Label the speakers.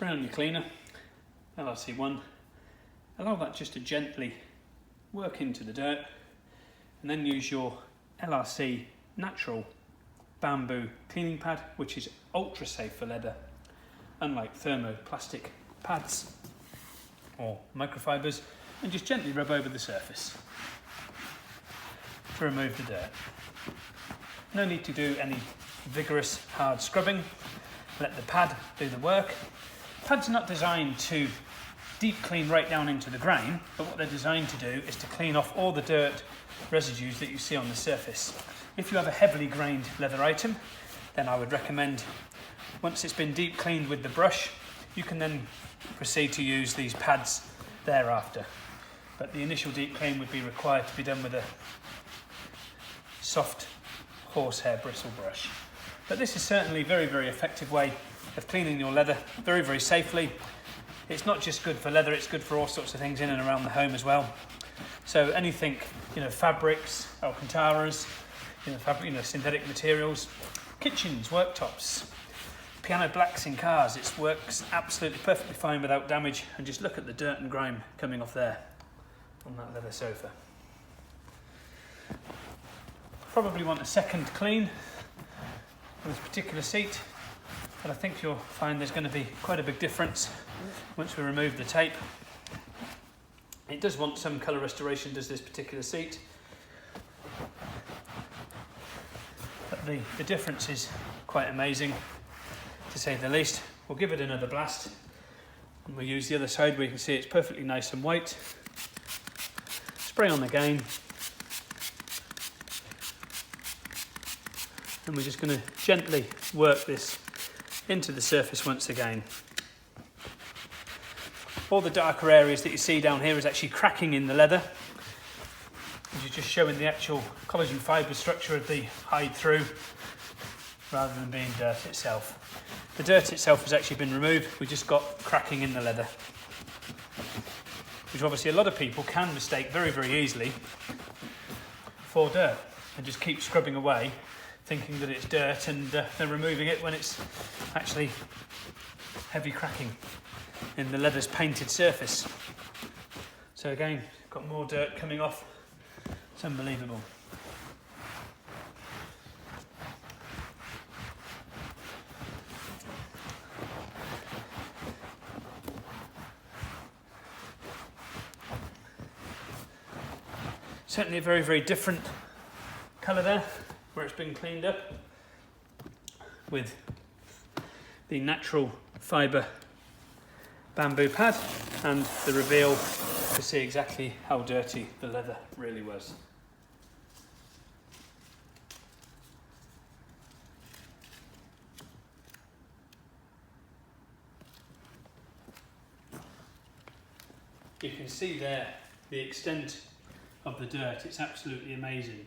Speaker 1: spray on your cleaner, LRC1, allow that just to gently work into the dirt, and then use your LRC natural bamboo cleaning pad, which is ultra safe for leather, unlike thermo plastic pads or microfibres, and just gently rub over the surface to remove the dirt. No need to do any vigorous hard scrubbing. Let the pad do the work. Pads are not designed to deep clean right down into the grain, but what they're designed to do is to clean off all the dirt residues that you see on the surface. If you have a heavily grained leather item, then I would recommend, once it's been deep cleaned with the brush, you can then proceed to use these pads thereafter. But the initial deep clean would be required to be done with a soft horsehair bristle brush. But this is certainly a very, very effective way of cleaning your leather very, very safely. It's not just good for leather, it's good for all sorts of things in and around the home as well. So anything, fabrics, alcantaras, synthetic materials, kitchens, worktops, piano blacks in cars, it works absolutely perfectly fine without damage. And just look at the dirt and grime coming off there on that leather sofa. Probably want a second clean for this particular seat, but I think you'll find there's going to be quite a big difference once we remove the tape. It does want some colour restoration, does this particular seat, but the difference is quite amazing, to say the least. We'll give it another blast, and we'll use the other side where you can see it's perfectly nice and white. Spray on again, and we're just going to gently work this into the surface once again. All the darker areas that you see down here is actually cracking in the leather, which is just showing the actual collagen fibre structure of the hide through, rather than being dirt itself. The dirt itself has actually been removed, we just got cracking in the leather, which obviously a lot of people can mistake very, very easily for dirt, and just keep scrubbing away thinking that it's dirt, and they're removing it when it's actually heavy cracking in the leather's painted surface. So again, got more dirt coming off. It's unbelievable. Certainly a very, very different colour there, where it's been cleaned up with the natural fibre bamboo pad, and the reveal to see exactly how dirty the leather really was. You can see there the extent of the dirt, it's absolutely amazing.